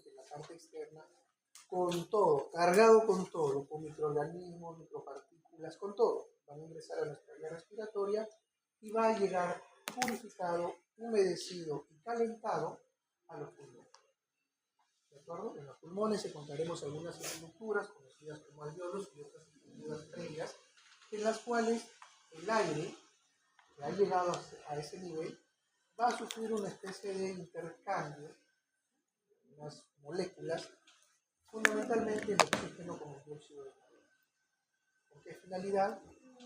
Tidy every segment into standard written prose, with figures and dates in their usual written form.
justamente en la parte externa, con todo, cargado con todo, con microorganismos, micropartículas, con todo. Van a ingresar a nuestra vía respiratoria y va a llegar purificado, humedecido y calentado a los pulmones. ¿De acuerdo? En los pulmones encontraremos algunas estructuras conocidas como alveolos y otras estructuras previas, en las cuales el aire que ha llegado a ese nivel va a sufrir una especie de intercambio, unas moléculas, fundamentalmente el oxígeno con el dióxido de carbono. ¿Con qué finalidad?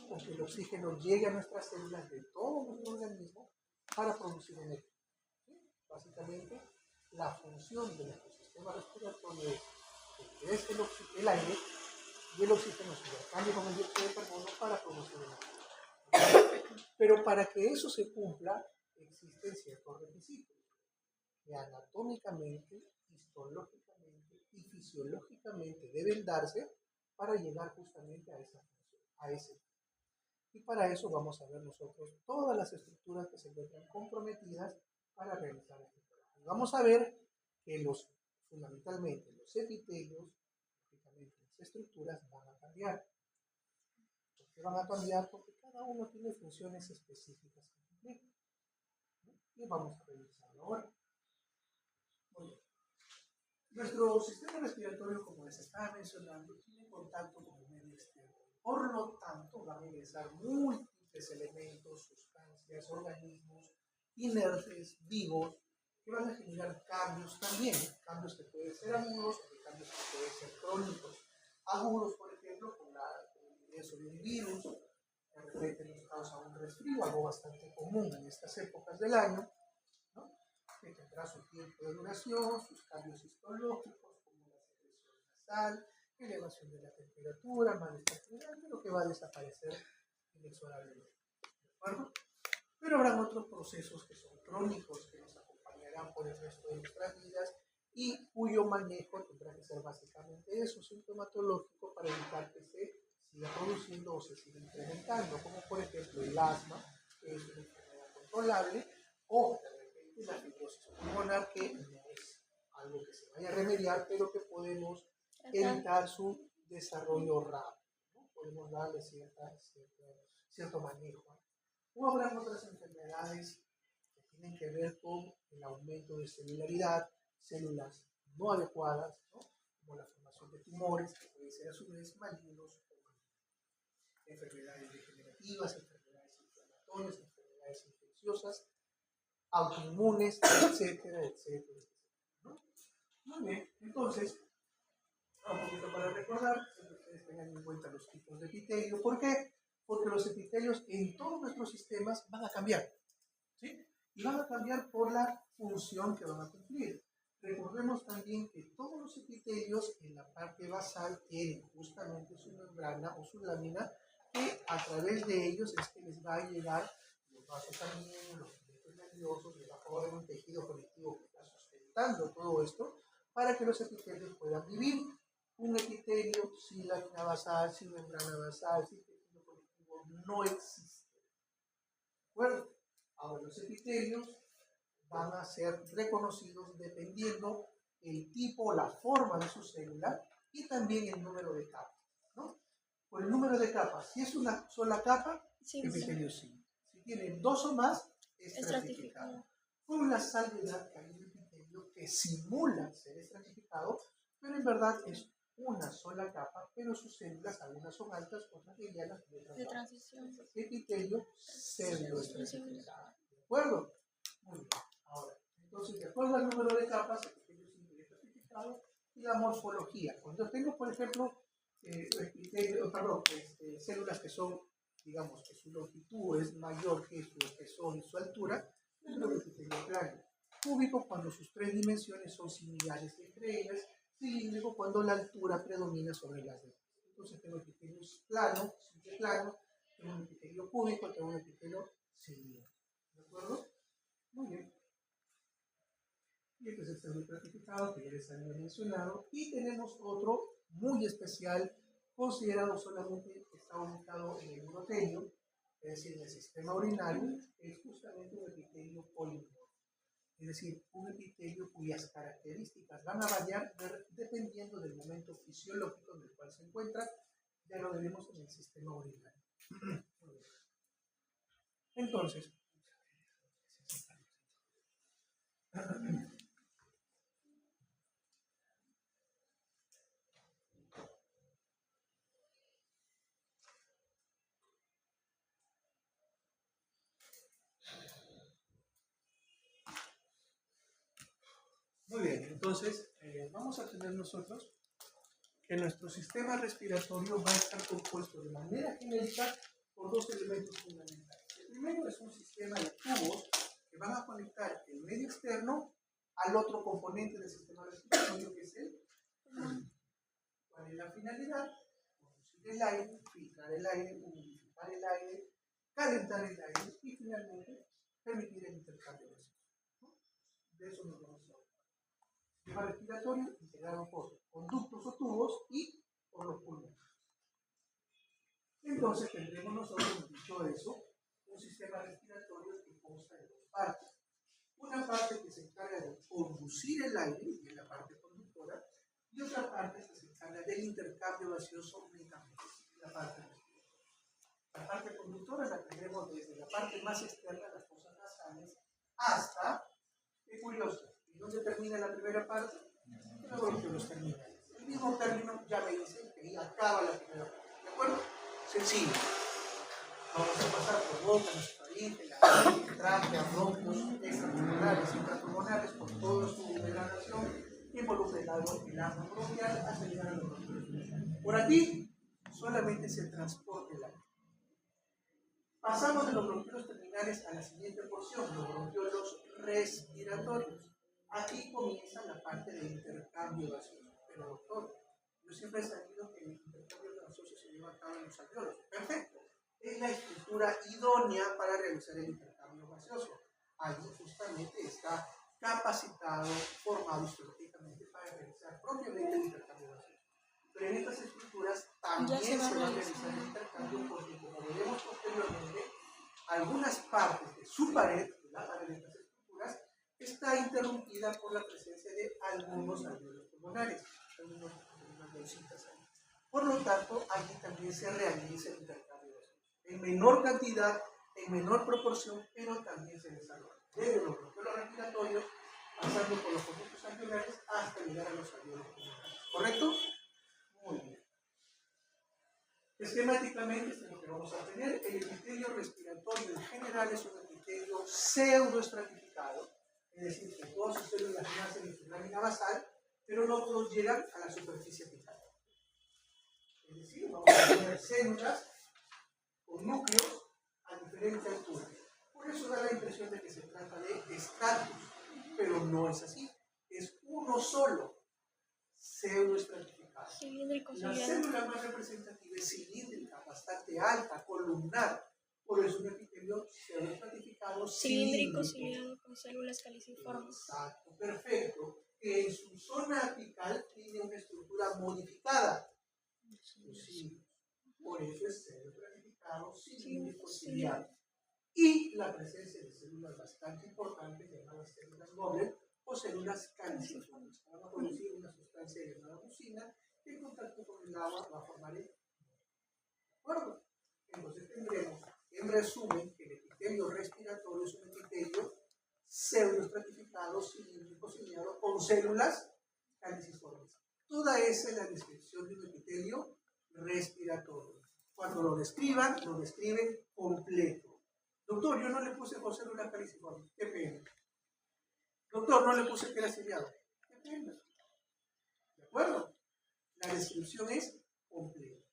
Con que el oxígeno llegue a nuestras células de todo nuestro organismo para producir energía. ¿Sí? Básicamente, la función de nuestro sistema respiratorio es que es el aire y el oxígeno se intercambia con el dióxido de carbono para producir energía. Pero para que eso se cumpla, existen ciertos requisitos que anatómicamente, histológicamente y fisiológicamente deben darse para llegar justamente a esa función, a ese. Y para eso vamos a ver nosotros todas las estructuras que se encuentran comprometidas para realizar este trabajo. Y vamos a ver que fundamentalmente los epitelios, lógicamente las estructuras van a cambiar. ¿Por qué van a cambiar? Porque cada uno tiene funciones específicas que cumplir. Y vamos a revisarlo ahora. Muy bien. Nuestro sistema respiratorio, como les estaba mencionando, tiene contacto con el medio externo. Por lo tanto, van a ingresar múltiples elementos, sustancias, organismos inertes, vivos, que van a generar cambios también. Cambios que pueden ser agudos y cambios que pueden ser crónicos. Agudos, por ejemplo, con el ingreso de un virus, que de repente nos causa un resfrío, algo bastante común en estas épocas del año, ¿no? Que tendrá su tiempo de duración, sus cambios histológicos, como la secreción nasal, elevación de la temperatura, malestar general, pero que va a desaparecer inexorablemente. ¿De acuerdo? Pero habrán otros procesos que son crónicos, que nos acompañarán por el resto de nuestras vidas y cuyo manejo tendrá que ser básicamente eso, sintomatológico, para evitar que se siga produciendo o se siga incrementando, como por ejemplo el asma, que es una enfermedad controlable, o la fibrosis pulmonar, que no es algo que se vaya a remediar, pero que podemos evitar su desarrollo rápido, ¿no? Podemos darle cierto manejo. O habrá otras enfermedades que tienen que ver con el aumento de celularidad, células no adecuadas, ¿no? Como la formación de tumores, que pueden ser a su vez malignos, enfermedades degenerativas, enfermedades inflamatorias, enfermedades infecciosas, autoinmunes, etcétera, etcétera, ¿no? Muy bien, entonces, un poquito para recordar, que ustedes tengan en cuenta los tipos de epitelio. ¿Por qué? Porque los epitelios en todos nuestros sistemas van a cambiar, ¿sí? Y van a cambiar por la función que van a cumplir. Recordemos también que todos los epitelios en la parte basal tienen justamente su membrana o su lámina, que a través de ellos es que les va a llegar los vasos sanguíneos, los conductos nerviosos, les va a poder un tejido conectivo que está sustentando todo esto para que los epitelios puedan vivir. Un epitelio sin lámina basal, sin membrana basal, sin tejido conectivo no existe. ¿De acuerdo? Ahora, los epitelios van a ser reconocidos dependiendo el tipo o la forma de su célula y también el número de capas, ¿no? Por el número de capas, si es una sola capa, sí, epitelio sí. Si tiene dos o más, es estratificado. Con la salvedad que hay un epitelio que simula ser estratificado, pero en verdad es una sola capa, pero sus células, algunas son altas, otras medianas y otras bajas. Transición. Epitelio pseudoestratificado. ¿De acuerdo? Muy bien. Ahora, entonces, de acuerdo al número de capas, epitelio simple estratificado y la morfología. Cuando tengo, por ejemplo, células que son, digamos, que su longitud es mayor que su espesor y su altura, es lo que epitelio plano. Cúbico cuando sus tres dimensiones son similares entre ellas, cilíndrico cuando la altura predomina sobre las demás. Entonces tengo epitelio plano, simple plano, tengo un epitelio cúbico, tengo un epitelio cilíndrico. ¿De acuerdo? Muy bien. Y este es el pseudoestratificado que ya les había mencionado. Y tenemos otro muy especial, considerado solamente que está ubicado en el urotelio, es decir, en el sistema urinario, que es justamente un epitelio polimorfo. Es decir, un epitelio cuyas características van a variar dependiendo del momento fisiológico en el cual se encuentra. Ya lo veremos en el sistema urinario. Entonces, muy bien, entonces vamos a tener nosotros que nuestro sistema respiratorio va a estar compuesto de manera genérica por dos elementos fundamentales. El primero es un sistema de tubos que van a conectar el medio externo al otro componente del sistema respiratorio, que es el pulmón. ¿Cuál es la finalidad? Conducir el aire, filtrar el aire, humidificar el aire, calentar el aire y finalmente permitir el intercambio gaseoso. De eso nos vamos a hablar. Sistema respiratorio integrado por conductos o tubos y por los pulmones. Entonces tendremos nosotros, dicho eso, un sistema respiratorio que consta de dos partes. Una parte que se encarga de conducir el aire, y es la parte conductora, y otra parte que se encarga del intercambio gaseoso únicamente, la parte respiratoria. La parte conductora la tendremos desde la parte más externa, las fosas nasales, hasta, qué curioso, ¿y dónde termina la primera parte? En los bronquiolos terminales. El mismo término ya me dice que ahí acaba la primera parte. ¿De acuerdo? Sencillo. Vamos a pasar por boca, nasofaringe, laringe, tráquea, bronquios, extrapulmonares, intrapulmonares, por toda su degradación, involucra el agua bronquial hasta llegar a los bronquiolos. Por aquí solamente se transporta el aire. Pasamos de los bronquiolos terminales a la siguiente porción, los bronquiolos respiratorios. Aquí comienza la parte del intercambio gaseoso. Pero doctor, yo siempre he sabido que el intercambio gaseoso se lleva a cabo en los alveolos. Perfecto. Es la estructura idónea para realizar el intercambio gaseoso. Allí justamente está capacitado, formado histológicamente para realizar propiamente el intercambio gaseoso. Pero en estas estructuras también se va a realizar el intercambio porque, como veremos posteriormente, algunas partes de su pared, de la pared de estas estructuras, está interrumpida por la presencia de algunos alveolos pulmonares, algunas bolsitas ahí. Por lo tanto, allí también se realiza el intercambio gaseoso. En menor cantidad, en menor proporción, pero también se desarrolla. Desde los bronquiolos respiratorios, pasando por los conductos alveolares hasta llegar a los alveolos pulmonares. ¿Correcto? Muy bien. Esquemáticamente, esto es lo que vamos a tener. El epitelio respiratorio en general es un epitelio pseudoestratificado, es decir, que todas sus células nacen en su lámina basal, pero no todos llegan a la superficie apical. Es decir, vamos a tener células con núcleos a diferente altura. Por eso da la impresión de que se trata de estratos, pero no es así. Es uno solo, pseudoestratificado. La célula más representativa es cilíndrica, bastante alta, columnar. Por eso un epitelio pseudoestratificado cilíndrico, ciliado, con células caliciformes. Exacto, perfecto. Que en su zona apical tiene una estructura modificada. Sí, por eso es pseudoestratificado, cilíndrico, ciliado. Y la presencia de células bastante importantes llamadas células Goblet o células caliciformes. Van a producir una sustancia llamada mucina que en contacto con el agua va a formar el. ¿De acuerdo? Entonces tendremos, en resumen, que el epitelio respiratorio es un epitelio pseudoestratificado, cilíndrico, ciliado, con células caliciformes. Toda esa es la descripción de un epitelio respiratorio. Cuando lo describen completo. Doctor, yo no le puse con células caliciformes. Qué pena. Doctor, no le puse que era ciliado. Qué pena. ¿De acuerdo? La descripción es completa.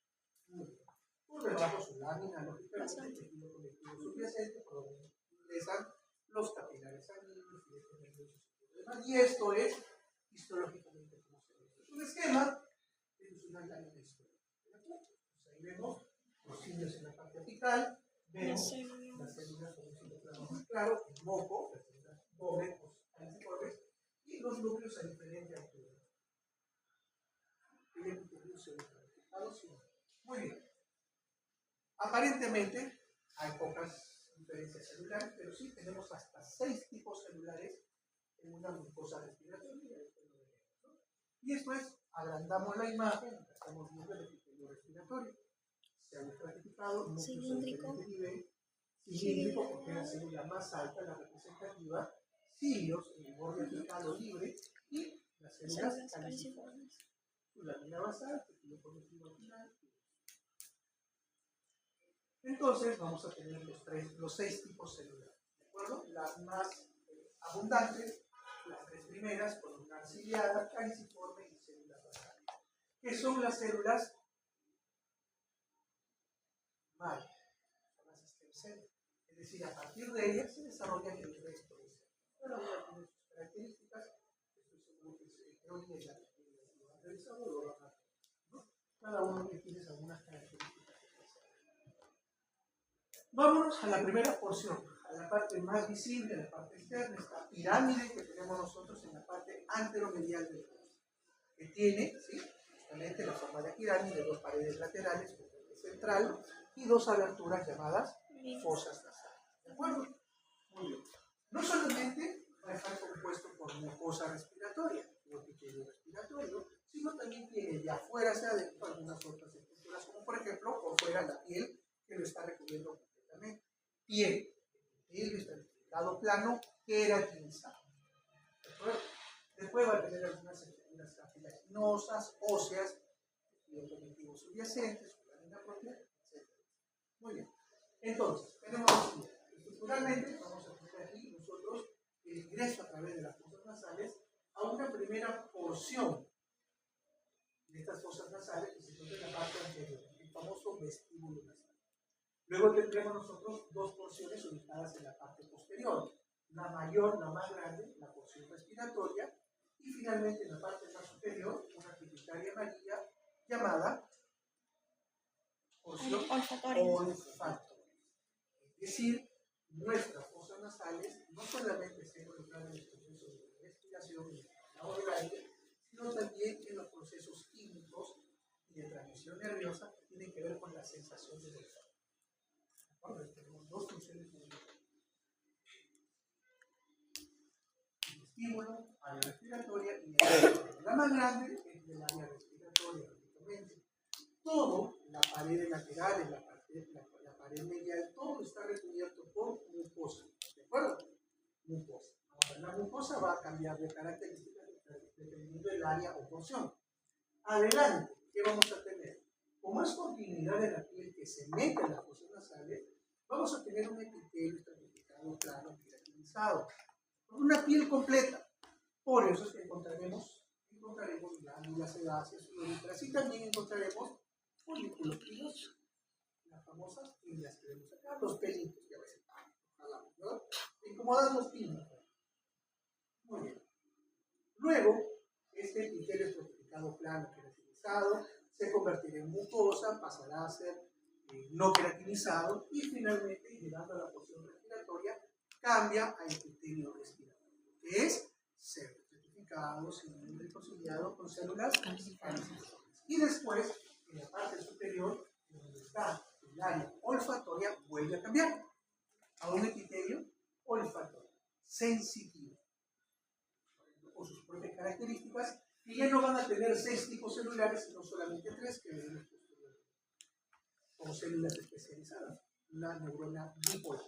Muy bien. Por debajo su lámina, lógicamente, el tejido conectivo subyacente, por donde ingresan los capilares sanguíneos, filetes nerviosos y demás. Y esto es histológicamente como se ve. Es un esquema, es una lámina histológica. ¿De acuerdo? Pues ahí vemos los cilios en la parte apical, vemos las células con un citoplasma más claro, el moco, las células dobles, caliciformes, y los núcleos a diferente altura. El epitelio pseudoestratificado, sí. Muy bien. Aparentemente hay pocas diferencias celulares, pero sí tenemos hasta 6 tipos celulares en una mucosa respiratoria. Y después agrandamos la imagen, estamos viendo el epitelio respiratorio. Se ha estratificado, no Cilíndrico. cilíndrico, porque es la célula más alta, la representativa, cilios en el borde apical o libre, y las células caliciformes. Su lámina basal, tejido conectivo al final. Entonces vamos a tener los 6 tipos celulares, ¿de acuerdo? Las más abundantes, las 3 primeras, columnar ciliada, caliciforme y células basales. ¿Qué son las células madre? Son las stem cells. Es decir, a partir de ellas se desarrollan el resto de células. Cada una tiene sus características, estoy seguro que creo que ya lo han revisado, lo van a ver, ¿no? Cada uno tiene algunas características. Vámonos a la primera porción, a la parte más visible, la parte externa, esta pirámide que tenemos nosotros en la parte anteromedial del cuerpo, que tiene, ¿sí?, justamente la forma de pirámide, 2 paredes laterales, un eje central y 2 aberturas llamadas fosas nasales. ¿De acuerdo? Muy bien. No solamente va a estar compuesto por mucosa respiratoria, o epitelio respiratorio, sino también tiene de afuera hacia adentro algunas otras estructuras, como por ejemplo por fuera la piel, que lo está recubriendo completamente. Piel, epitelio estratificado plano, queratinizado. ¿De acuerdo? Después va a tener algunas estructuras cartilaginosas, óseas, tejido conectivo subyacente, su lámina propia, etc. Muy bien. Entonces, tenemos estructuralmente, vamos a tener aquí nosotros el ingreso a través de las fosas nasales a una primera porción de estas fosas nasales que se encuentra en la parte anterior, el famoso vestíbulo nasal. Luego tendremos nosotros 2 porciones ubicadas en la parte posterior, la mayor, la más grande, la porción respiratoria, y finalmente en la parte más superior, una pituitaria amarilla llamada porción olfatoria. Es decir, nuestras fosas nasales no solamente se involucran en los procesos de respiración y el aire, sino también en los procesos químicos y de transmisión nerviosa que tienen que ver con la sensación del olfato. Tenemos 2 funciones fundamentales: el vestíbulo, área respiratoria, y la más grande es del área respiratoria, lógicamente. Todo, la pared lateral, la pared medial, todo está recubierto por mucosa. ¿De acuerdo? Mucosa. Ahora, la mucosa va a cambiar de características dependiendo del área o porción. Adelante, ¿qué vamos a tener? Como es continuidad de la piel que se mete en las fosas nasales, vamos a tener un epitelio estratificado plano, queratinizado, con una piel completa. Por eso es que encontraremos glándulas sebáceas, sudoríferas, y también encontraremos folículos pilosos, las famosas pilas que vemos acá, los pelitos que a veces jalamos, ¿no? Incomodan los pinos. Muy bien. Luego, este epitelio estratificado plano queratinizado se convertirá en mucosa, pasará a ser no queratinizado y finalmente, llegando a la porción respiratoria, cambia a epitelio respiratorio, que es certificado, cilíndrico, ciliado con células caliciformes. Y después, en la parte superior, donde está el área olfatoria, vuelve a cambiar a un epitelio olfatorio, sensitivo, con sus propias características, y ya no van a tener 6 tipos celulares, sino solamente 3 que veremos posteriormente, como células especializadas, la neurona bipolar.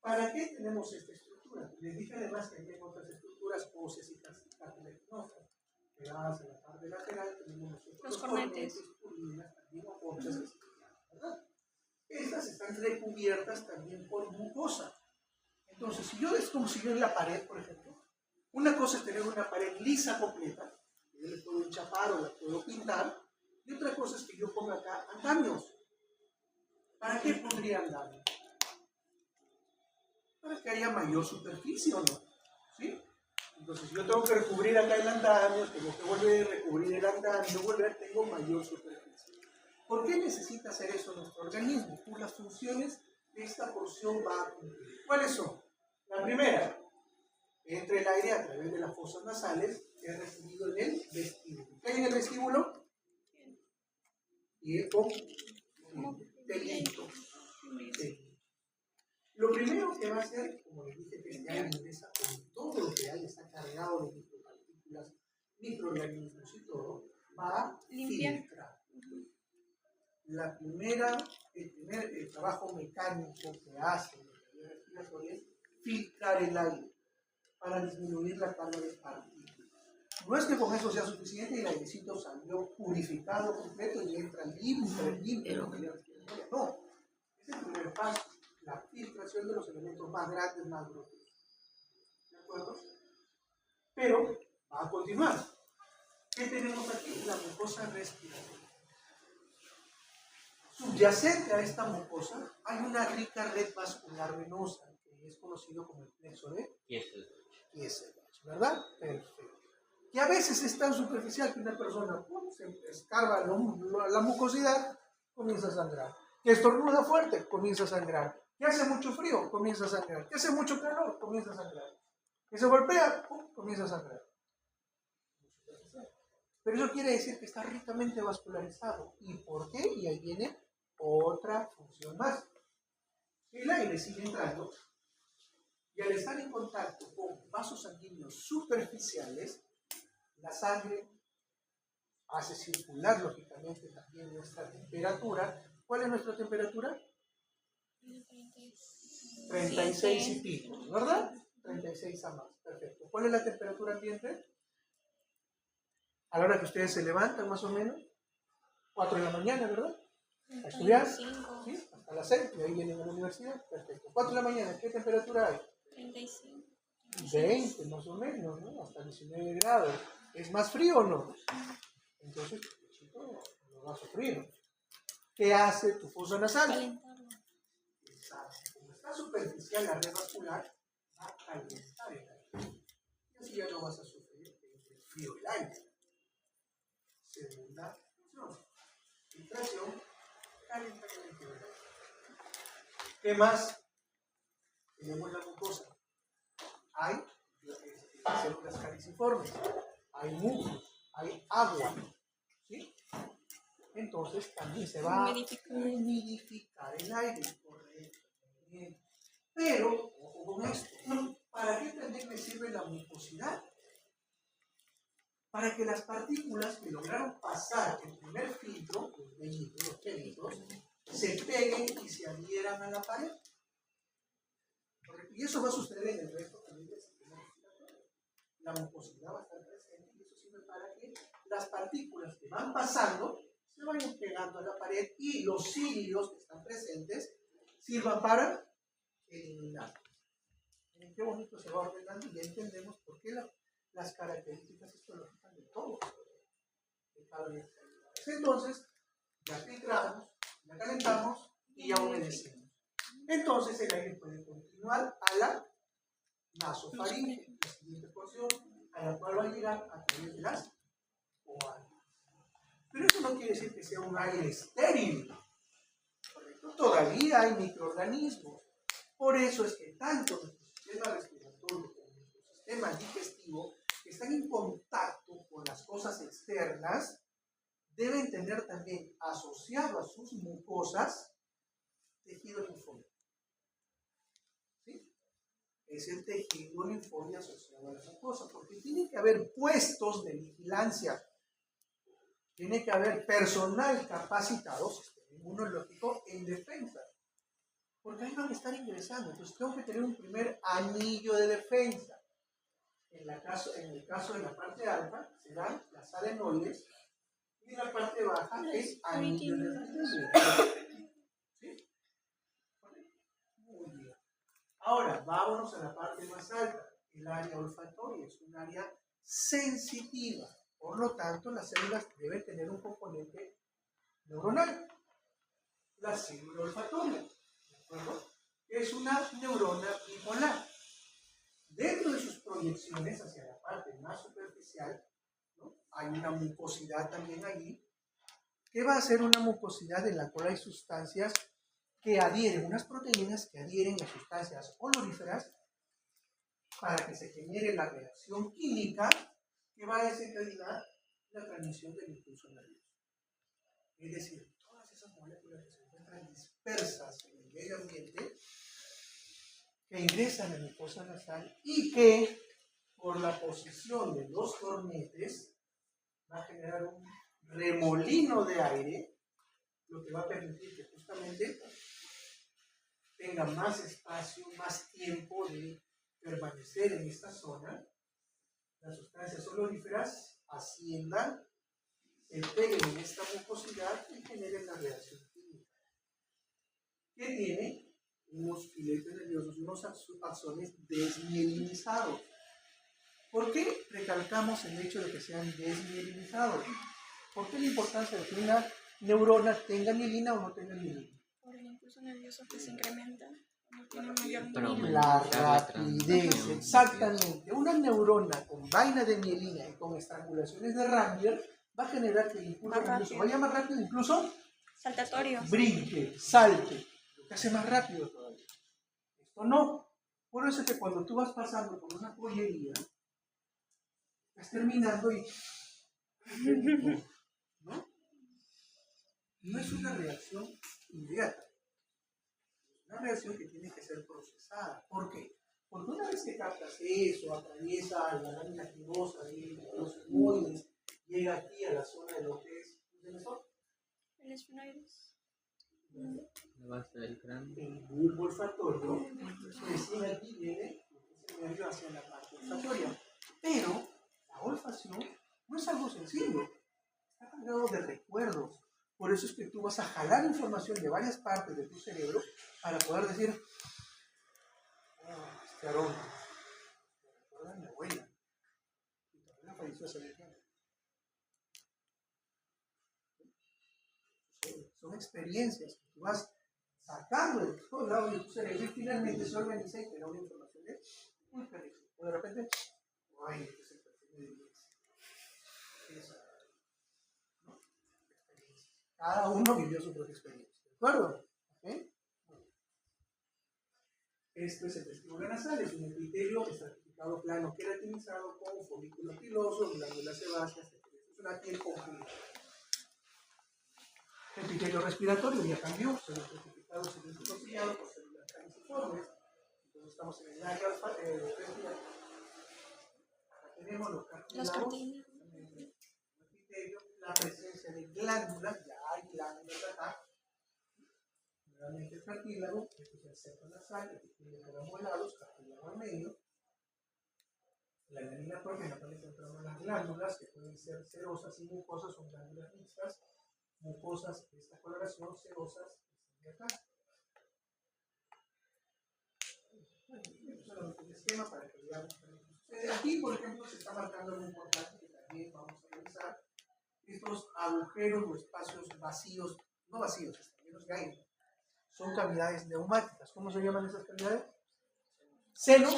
¿Para qué tenemos esta estructura? Les dije además que hay otras estructuras óseas y cartilaginosas. Pegadas en la parte lateral tenemos nosotros los cornetes, purlinas, también oportas, ¿verdad? Estas están recubiertas también por mucosa. Entonces, si yo es como si yo en la pared, por ejemplo, una cosa es tener una pared lisa completa, que yo le puedo enchapar o la puedo pintar, y otra cosa es que yo ponga acá andamios. ¿Para qué pondría andamios? Para que haya mayor superficie, ¿o no? ¿Sí? Entonces, yo tengo que recubrir acá el andamio, tengo que volver a recubrir el andamio, tengo mayor superficie. ¿Por qué necesita hacer eso nuestro organismo? Por las funciones que esta porción va a cumplir. ¿Cuáles son? La primera, entra el aire a través de las fosas nasales, que es recibido en el vestíbulo. ¿Qué hay en el vestíbulo? Y con pelito. Lo primero que va a hacer, como les dije, que este aire ingresa con todo lo que hay, está cargado de micropartículas, microorganismos y todo, va a Limpiar. filtrar. El trabajo mecánico que hace la vía respiratoria es filtrar el aire para disminuir la carga de partículas. No es que con eso sea suficiente y el airecito salió purificado completo y entra limpio. No, es el primer paso, la filtración de los elementos más grandes, más grotescos. ¿De acuerdo? Pero va a continuar. ¿Qué tenemos aquí? La mucosa respiratoria. Subyacente a esta mucosa hay una rica red vascular venosa, que es conocido como el plexo de Kieselbach, ¿verdad? Perfecto. Que a veces es tan superficial que una persona se escarba la mucosidad, comienza a sangrar. Que estornuda fuerte, comienza a sangrar. Que hace mucho frío, comienza a sangrar. Que hace mucho calor, comienza a sangrar. Que se golpea, comienza a sangrar. Pero eso quiere decir que está ricamente vascularizado. ¿Y por qué? Y ahí viene otra función más. El aire sigue entrando y al estar en contacto con vasos sanguíneos superficiales, la sangre hace circular lógicamente también nuestra temperatura. ¿Cuál es nuestra temperatura? 36 y pico, ¿verdad? 36 a más, perfecto. ¿Cuál es la temperatura ambiente? A la hora que ustedes se levantan más o menos, 4 de la mañana, ¿verdad? A estudiar, ¿sí? Hasta las 6, y ahí vienen a la universidad, perfecto. 4 de la mañana, ¿qué temperatura hay? 35. 20 más o menos, ¿no? Hasta 19 grados. ¿Es más frío o no? Entonces, el chico lo va a sufrir. ¿Qué hace tu fosa nasal? Calentarlo. Exacto. Como está superficial la red vascular, va a calentar el aire. Y así ya no vas a sufrir el frío del aire. Segunda función. Filtración, calentamiento del aire. ¿Qué más? Tenemos la mucosa. Hay células caliciformes, hay músculos, hay agua, ¿sí? Entonces también se va a humidificar el aire, correctamente. Pero, ojo con esto, ¿para qué también me sirve la mucosidad? Para que las partículas que lograron pasar el primer filtro, los vellitos, los pelitos, se peguen y se adhieran a la pared. ¿Correcto? Y eso va a suceder en el resto también del sistema respiratorio. La mucosidad va a estar presente y eso sirve para que las partículas que van pasando se vayan pegando a la pared y los cilios que están presentes sirvan para eliminar. Miren qué bonito se va ordenando y ya entendemos por qué las características histológicas de todo, de cada vez. Entonces, ya filtramos, ya calentamos y ya humedecemos. Entonces el aire puede continuar a la nasofaringe, la siguiente porción, a la cual va a llegar a través de las oálicas. Pero eso no quiere decir que sea un aire estéril, ¿correcto? Todavía hay microorganismos. Por eso es que tanto nuestro sistema respiratorio como nuestro sistema digestivo, que están en contacto con las cosas externas, deben tener también asociado a sus mucosas tejido linfóide. ¿Sí? Es el tejido linfóide asociado a la mucosa, porque tiene que haber puestos de vigilancia, tiene que haber personal capacitado, sistema inmunológico en defensa, porque ahí van a estar ingresando. Entonces tengo que tener un primer anillo de defensa. En el caso de la parte alta serán las adenoides y en la parte baja es anillo de defensa. ¿Sí? Muy bien. Ahora, vámonos a la parte más alta. El área olfatoria es un área sensitiva. Por lo tanto, las células deben tener un componente neuronal. La célula olfatoria, ¿de acuerdo? Es una neurona bipolar. Dentro de sus proyecciones hacia la parte más superficial, ¿no? Hay una mucosidad también allí. ¿Qué va a ser una mucosidad en la cual hay sustancias que adhieren, unas proteínas que adhieren a sustancias oloríferas para que se genere la reacción química que va a desencadenar la transmisión del impulso nervioso? Es decir, todas esas moléculas que se encuentran dispersas en el medio ambiente que ingresan a mi fosa nasal y que por la posición de los cornetes va a generar un remolino de aire, lo que va a permitir que justamente tenga más espacio, más tiempo de permanecer en esta zona, las sustancias oloríferas asciendan, se peguen en esta mucosidad y generen la reacción química, que tiene unos filetes nerviosos, unos axones desmielinizados. ¿Por qué recalcamos el hecho de que sean desmielinizados? ¿Por qué la importancia de que una neurona tenga mielina o no tenga mielina? Por el impulso nervioso que se incrementa cuando tiene mayor mielina. La rapidez, exactamente. Una neurona con vaina de mielina y con estrangulaciones de Rambier va a generar que el impulso nervioso vaya más rápido, incluso saltatorio, brinque, salte, lo que hace más rápido todavía. Esto no. Por eso es que cuando tú vas pasando por una pollería, estás terminando y ¿no? No es una reacción inmediata. Es una reacción que tiene que ser procesada. ¿Por qué? Porque una vez que captas eso, atraviesa la lámina fibrosa de los sigmoides, llega aquí a la zona de lo que es el esfenoides, La base del cráneo. el bulbo olfatorio, recién aquí viene el nervio hacia la parte olfatoria. Pero la olfacción no es algo sencillo, está cargado de recuerdos. Por eso es que tú vas a jalar información de varias partes de tu cerebro para poder decir, oh, este aroma, me recuerda a mi abuela. Mi abuela falleció hace 20 años. Son experiencias que tú vas sacando de todos lados de tu cerebro y finalmente se organiza y te da una información de muy feliz. O de repente, ay, este es el perfume de Dios. ¿No? Cada uno vivió su propia experiencia. ¿De acuerdo? ¿Okay? Esto es el vestíbulo nasal, es un epitelio estratificado plano queratinizado con folículos pilosos, glándulas sebáceas, es una piel completa. El epitelio respiratorio ya cambió, se lo estratificado, se lo intoxicado por células caliciformes. Entonces estamos en el área respiratoria. Acá tenemos los cartílagos, el epitelio, la presencia de glándulas, ya hay glándulas acá. Nuevamente el cartílago, este es el septo nasal, el que tiene caramolados, cartílago al medio. La glándula propia, en la cual encontramos las glándulas, que pueden ser serosas y mucosas, son glándulas mixtas. Mucosas de esta coloración, serosas de acá. Bueno, solamente un esquema para que veamos qué sucede. Aquí, por ejemplo, se está marcando algo importante que también vamos a revisar. Estos agujeros o espacios vacíos, no vacíos, están llenos de aire. Son cavidades neumáticas. ¿Cómo se llaman esas cavidades? Senos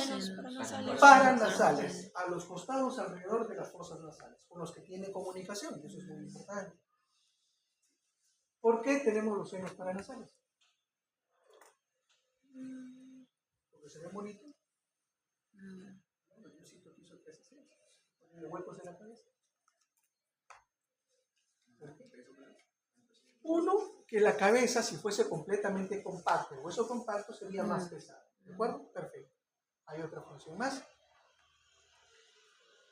paranasales, a los costados alrededor de las fosas nasales, con los que tienen comunicación, y eso es muy importante. ¿Por qué tenemos los senos paranasales? Porque se ven bonitos. Diosito quiso que así sea. Ponerle huecos en la cabeza. Uno, que la cabeza, si fuese completamente compacta, el hueso compacto sería más pesado. ¿De acuerdo? Perfecto. Hay otra función más.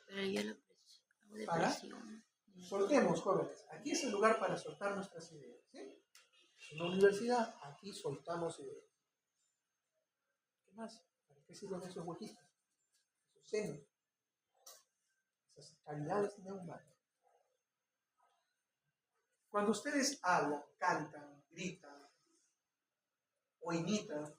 Pero yo lo hago de ¿Para? presión. Soltemos, jóvenes. Aquí es el lugar para soltar nuestras ideas. ¿Sí? Es una universidad, aquí soltamos ideas. ¿Qué más? ¿Para qué sirven esos huequitos? Esos senos. Esas cavidades neumáticas. Cuando ustedes hablan, cantan, gritan o imitan,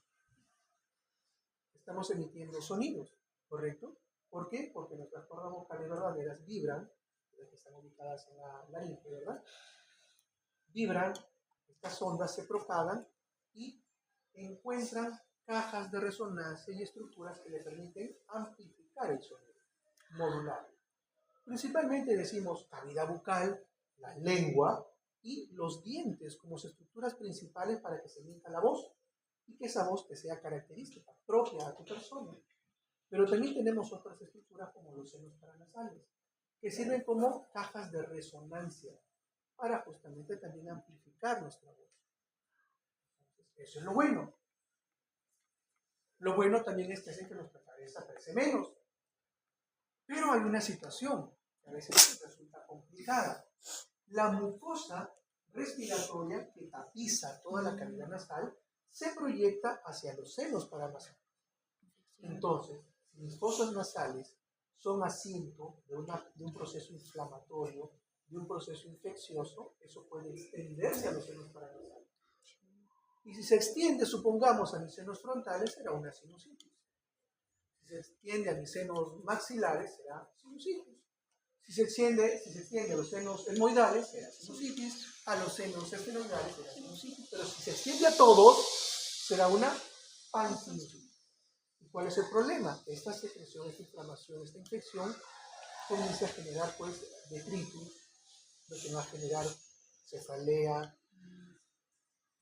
estamos emitiendo sonidos, ¿correcto? ¿Por qué? Porque nuestras cuerdas vocales verdaderas vibran, que están ubicadas en la laringe, ¿verdad? Vibran, estas ondas se propagan y encuentran cajas de resonancia y estructuras que le permiten amplificar el sonido, modular. Principalmente decimos cavidad bucal, la lengua y los dientes como estructuras principales para que se emita la voz y que esa voz que sea característica, propia a tu persona. Pero también tenemos otras estructuras como los senos paranasales, que sirven como cajas de resonancia para justamente también amplificar nuestra voz. Entonces, eso es lo bueno. Lo bueno también es que hace que nuestra cabeza pese menos. Pero hay una situación que a veces resulta complicada. La mucosa respiratoria que tapiza toda la cavidad nasal se proyecta hacia los senos para almacenar. Entonces, si mis fosas nasales son asiento de un proceso inflamatorio, de un proceso infeccioso, eso puede extenderse a los senos paranasales. Y si se extiende, supongamos, a mis senos frontales, será una sinusitis. Si se extiende a mis senos maxilares, será sinusitis. Si se extiende a los senos etmoidales, será sinusitis. A los senos esfenoidales, será sinusitis. Pero si se extiende a todos, será una pansinusitis. ¿Y cuál es el problema? Esta secreción, esta inflamación, esta infección comienza a generar, pues, detritus, lo que va a generar cefalea,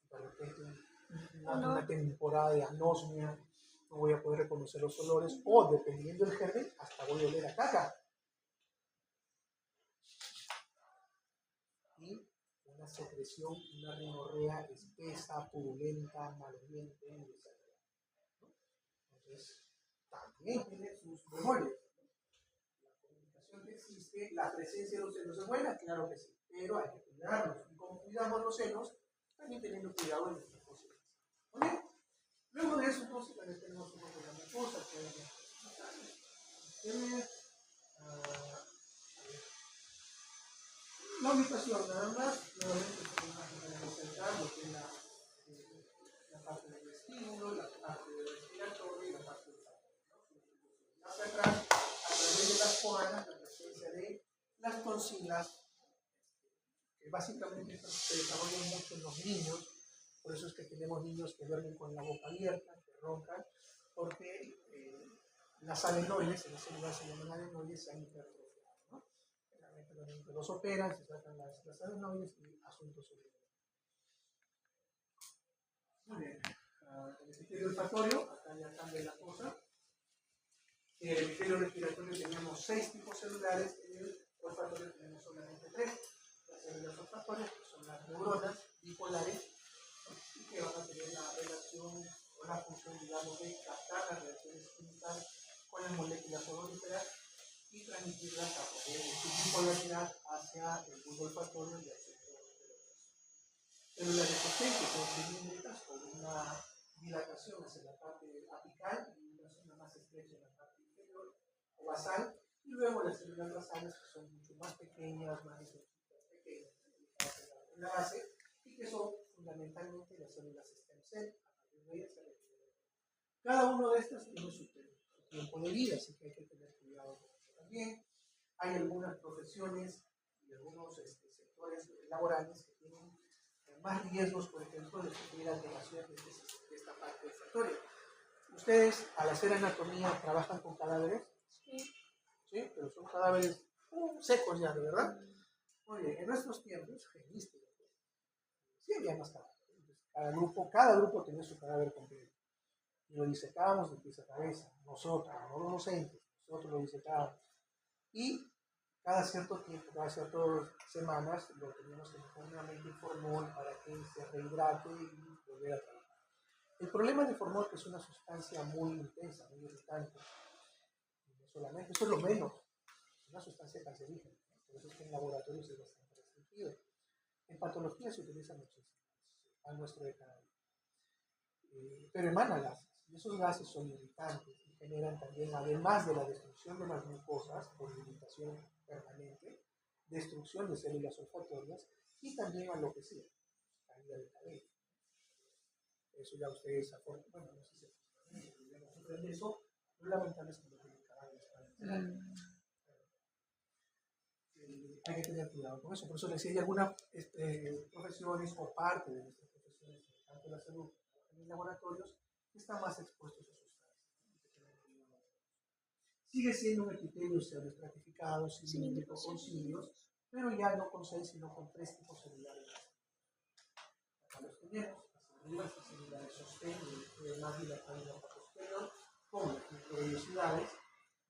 de repente una temporada de anosmia, no voy a poder reconocer los olores, o dependiendo del germen, hasta voy a oler a caca. Y una secreción, una rinorrea espesa, purulenta, maloliente y desagradable. Entonces, también tiene sus bemoles. La comunicación que existe, la presencia de los senos es buena, claro que sí, pero hay que cuidarlos. Y como cuidamos los senos, también teniendo cuidado en nuestras posibilidades. ¿Okay? Luego de eso, entonces, también tenemos un poco de mucosa, que es la ubicación nada más, nuevamente es una imagen de central, lo que es la parte del vestíbulo, la parte del respiratorio y la parte del facial. Hacia atrás, a través de las coanas, la presencia de las tonsilas, que básicamente se desarrollan mucho en los niños, por eso es que tenemos niños que duermen con la boca abierta, que roncan, porque las adenoides, en ese lugar se llaman adenoides, se han hipertrofiado. Los niños los operan, se sacan las adenoides y asuntos sobre ello. Muy bien. El epitelio olfatorio, acá ya cambia la cosa. En el epitelio respiratorio tenemos 6 tipos celulares, en el olfatorio tenemos solamente 3. Las células olfatorias, que son las neuronas bipolares, y que van a tener la relación o la función, digamos, de captar las reacciones químicas con las moléculas odoríferas y transmitirlas a través de su bipolaridad hacia el bulbo olfatorio y hacia el centro de la células de sostén que son cilíndricas con una dilatación hacia la parte apical y una zona más estrecha en la parte inferior o basal, y luego las células basales que son mucho más pequeñas, más pequeñas en la base, y que son fundamentalmente las células stem cell. A partir de ellas se refiere. Cada uno de estas tiene su tiempo de vida, así que hay que tener cuidado con eso también. Hay algunas profesiones y algunos sectores laborales que tienen más riesgos, por ejemplo, de sufrir alteraciones de esta parte olfatoria. Ustedes, al hacer anatomía, trabajan con cadáveres, ¿sí? Pero son cadáveres secos ya, ¿de verdad? Muy bien, en nuestros tiempos, genísticos, sí había más cadáveres. Cada grupo tenía su cadáver completo. Y lo disecábamos de pies a cabeza, nosotros, no los docentes, nosotros lo disecábamos. Y cada cierto tiempo, cada ciertas semanas, lo teníamos que meter nuevamente en formol para que se rehidrate y volver a trabajar. El problema del formol, que es una sustancia muy intensa, muy irritante, no solamente, eso es lo menos, es una sustancia cancerígena, por eso es que en laboratorios es bastante restringido. En patología se utiliza muchísimo, al nuestro de cada día. Pero emana gases, y esos gases son irritantes y generan también, además de la destrucción de las mucosas por irritación permanente, destrucción de células olfatorias y también alopecia, caída de cabello. Eso ya ustedes aportan, bueno, no sé si sufren de eso, pero lamentable es que no tienen caballos para hay que tener cuidado con eso. Por eso les decía, hay algunas profesiones o parte de nuestras profesiones, tanto en la salud como en los laboratorios, que están más expuestos a sustancias. Sigue siendo un epitelio pseudoestratificado, cilíndrico, con cilios, pero ya no con 6, sino con 3 tipos celulares. Acá los tenemos, las células de sostén, más dilatado en la parte posterior, con las microvellosidades.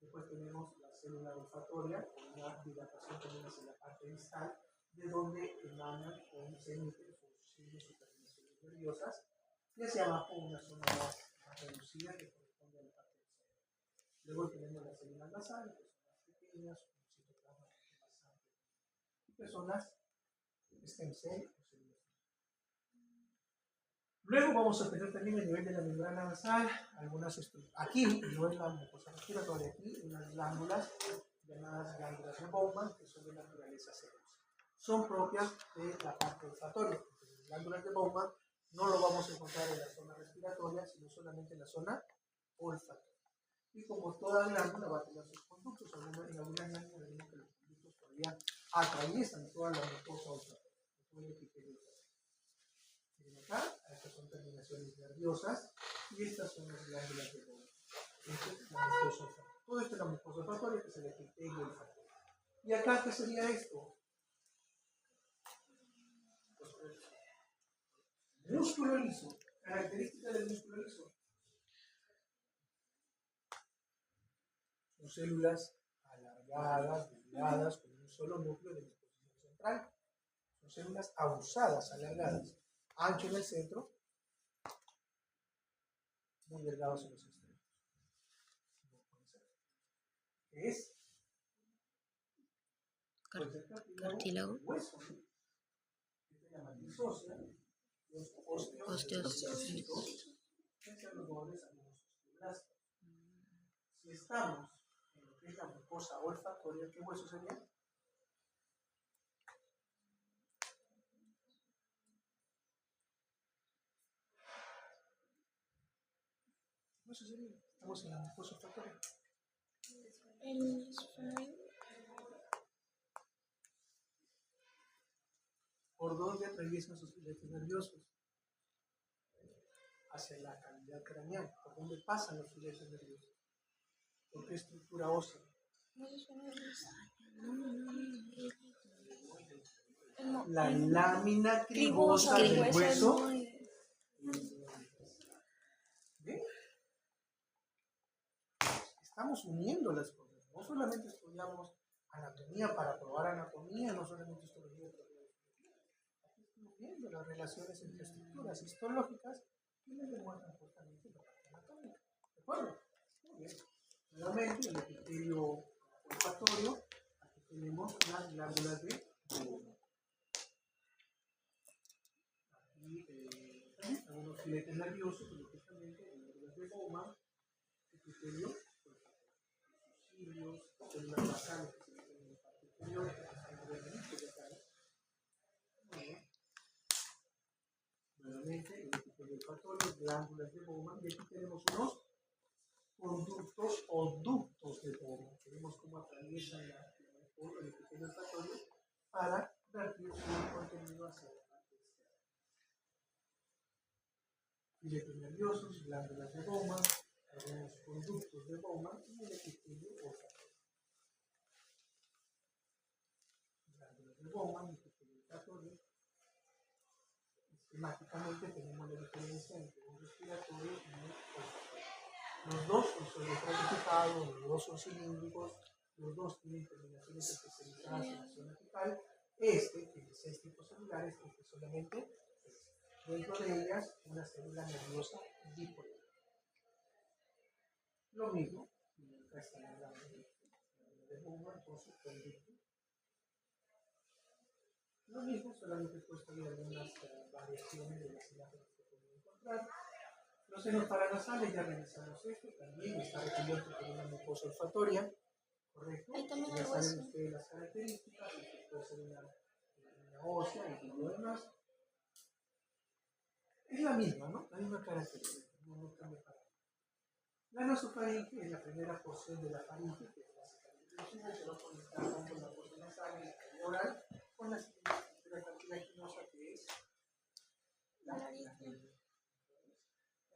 Después tenemos la célula olfatoria, con una dilatación también hacia la parte distal, de donde emanan o se emiten sus cilios y terminaciones nerviosas, y hacia abajo una zona más reducida que corresponde a la parte del cerebro. Luego tenemos las células basales, que son más pequeñas, con un citoplasma más amplio, que son las stem cells o células. Luego vamos a tener también a nivel de la membrana basal algunas estructuras. Aquí, no es la mucosa respiratoria, aquí unas glándulas llamadas glándulas de Bowman, que son de naturaleza serosa. Son propias de la parte olfatoria. Las glándulas de Bowman no lo vamos a encontrar en la zona respiratoria, sino solamente en la zona olfatoria. Y como toda glándula va a tener sus conductos, en algunas glándulas vemos que los conductos todavía atraviesan toda la mucosa olfatoria. Miren acá, estas son terminaciones nerviosas y estas son las glándulas de Bowman. Esta es la mucosa olfatoria. Todo esto es la mucosa olfatoria, que es el epitelio olfatorio. ¿Y acá qué sería esto? Músculo liso. Característica del músculo liso. Son células alargadas, delgadas, con un solo núcleo de disposición central. Son células abusadas, alargadas, ancho en el centro, muy delgados en los extremos. ¿Qué es? Cartílago. Hueso. Esta es la matriz ósea. Los osteocitos, que son los bordes algunos osteoblastos. Si estamos en lo que es la mucosa olfatoria, ¿qué hueso sería? ¿Qué hueso sería? Estamos en la mucosa olfatoria. El esfenoide. ¿Por dónde atraviesan sus filetes nerviosos? Hacia la cavidad craneal. ¿Por dónde pasan los filetes nerviosos? ¿Por qué estructura ósea? La lámina cribosa del hueso. ¿Ve? Estamos uniendo las cosas. No solamente estudiamos anatomía para probar anatomía, no solamente histología para probar histología. Aquí estamos viendo las relaciones entre estructuras histológicas que nos demuestran justamente la parte anatómica. ¿De acuerdo? Muy bien. Nuevamente, el epitelio olfatorio. Aquí tenemos las glándulas de Bowman. Aquí algunos filetes nerviosos, pero justamente glándulas de Bowman, epitelio olfatorio. Cilios, células basales que se encuentran en la parte inferior, muy bien. Nuevamente, el epitelio olfatorio, glándulas de Bowman, y aquí tenemos unos conductos o ductos de Bowman. Tenemos cómo atraviesan el epitelio olfatorio para vertir su contenido hacia la parte externa. Filetes nerviosos, glándulas de Bowman, algunos conductos de Bowman y el epitelio olfatorio. Glándulas de Bowman, epitelio olfatorio. Esquemáticamente tenemos la diferencia entre un respiratorio y un olfatorio. Los dos son estratificados, los dos son cilíndricos, los dos tienen terminaciones especializadas en la zona apical. Este tiene 6 tipos celulares, este solamente 3. Dentro de ellas, una célula nerviosa dipolar. Lo mismo, acá está la glándula de Bowman con su conducto. Lo mismo, solamente he puesto ahí algunas variaciones de las imágenes que pueden encontrar. Los senos paranasales, ya revisamos esto, también está recubierto por una mucosa olfatoria, ¿correcto? Ahí también Ya el saben hueso. ustedes las características, esto puede ser una ósea y todo lo demás. Es la misma, ¿no? La misma característica, no cambia para nada. La nasofaringe es la primera porción de la faringe, que es básicamente el que va a conectar con la fosa nasal y la cavidad oral, con la siguiente estructura cartilaginosa que es la laringe.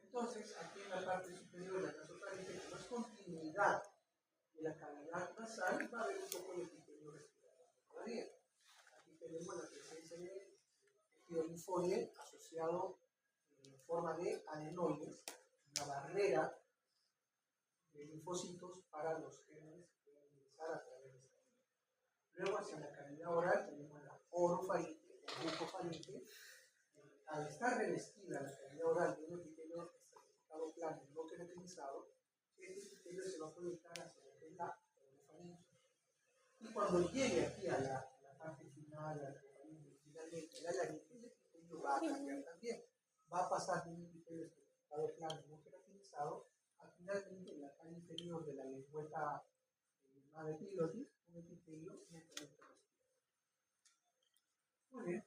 Entonces, aquí en la parte superior de la nasofaringe, como es continuidad de la cavidad nasal, va a haber un poco de epitelio respiratorio todavía. Aquí tenemos la presencia de tejido linfoide asociado en forma de adenoides, una barrera de linfocitos para los gérmenes que pueden ingresar a través de esta vía. Luego, hacia la cavidad oral, tenemos la orofaringe o bucofaringe. Al estar revestida la cavidad oral de un epitelio estratificado plano, no epitelio se va a proyectar hacia el lado, y cuando llegue aquí a la parte final, a la finalmente la laringe, el epitelio va a cambiar también. Va a pasar de un epitelio estratificado plano no queratinizado a finalmente en la cara inferior de la lengüeta de pilotis, un epitelio netamente respirado. Muy bien.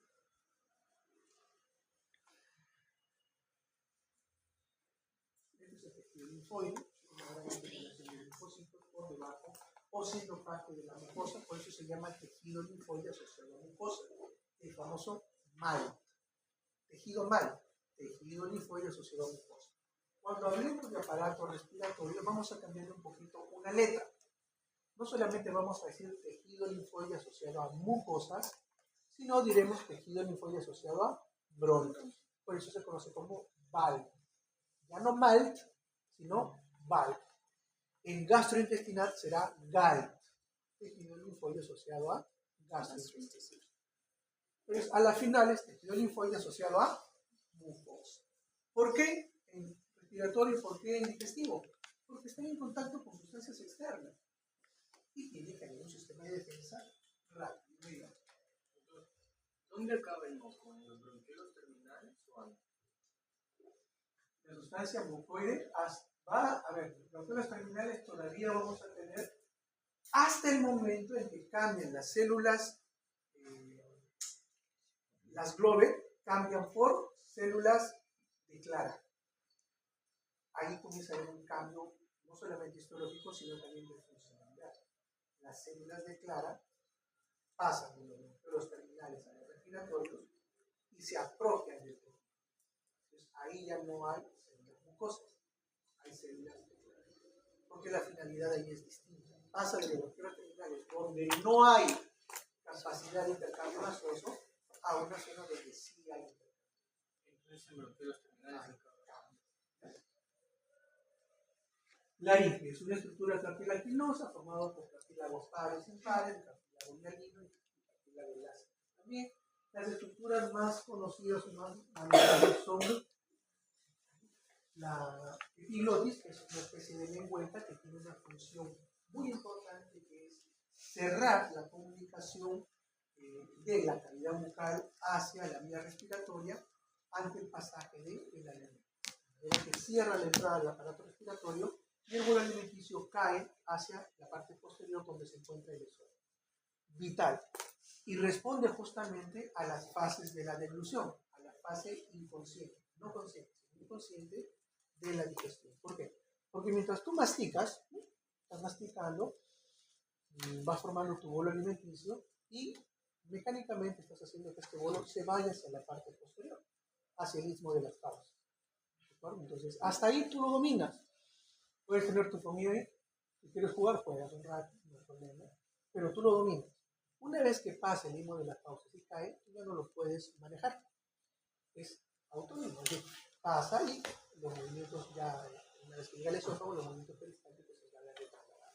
Este es el tejido linfoide, una gran acumulación de linfocitos por debajo o siendo parte de la mucosa, por eso se llama tejido linfoide asociado a mucosa, el famoso MAL. Tejido MAL, tejido linfoide asociado a mucosa. Cuando hablemos de aparato respiratorio, vamos a cambiar un poquito una letra. No solamente vamos a decir tejido linfoide asociado a mucosas, sino diremos tejido linfoide asociado a bronquios. Por eso se conoce como VALV. Ya no MALT, sino VALV. En gastrointestinal será GALT, tejido linfoide asociado a gastrointestinal. Entonces, a la final es tejido linfoide asociado a mucosa. ¿Por qué en respiratorio y por qué en digestivo? Porque están en contacto con sustancias externas y tiene que haber un sistema de defensa rápido. ¿Dónde acaba el moco? ¿En los bronquiolos terminales o antes? La sustancia mucoide va a ver, los bronquiolos terminales todavía vamos a tener hasta el momento en que cambien las células, las globe cambian por células de Clara. Ahí comienza a haber un cambio no solamente histológico, sino también de funcionalidad. Las células de Clara pasan de los terminales a los respiratorios y se apropian del tejido. Entonces ahí ya no hay células mucosas, hay células de Clara. Porque la finalidad ahí es distinta. Pasa de los terminales donde no hay capacidad de intercambio gaseoso a una zona donde sí hay intercambio. Entonces en bronquiolos terminales Laringe es una estructura cartilaginosa formada por cartílagos pares, impares, cartílago hialino y cartílago elástico. También las estructuras más conocidas y más manejadas son la epiglotis, que es una especie de lengüeta que tiene una función muy importante, que es cerrar la comunicación de la cavidad bucal hacia la vía respiratoria ante el pasaje de la lengua. Que cierra la entrada del aparato respiratorio y el bolo alimenticio cae hacia la parte posterior donde se encuentra el esófago. Vital. Y responde justamente a las fases de la deglución, a la fase inconsciente, no consciente, sino inconsciente de la digestión. ¿Por qué? Porque mientras tú masticas, estás masticando, vas formando tu bolo alimenticio y mecánicamente estás haciendo que este bolo se vaya hacia la parte posterior, hacia el istmo de las fauces. Entonces, hasta ahí tú lo dominas. Puedes tener tu comida ahí. Si quieres jugar, juegas un rato, no hay problema. Pero tú lo dominas. Una vez que pasa el istmo de las fauces y cae, tú ya no lo puedes manejar. Es autónomo. Pasa y los movimientos ya, una vez que llega el esófago, los movimientos peristálticos se encargan de trasladar.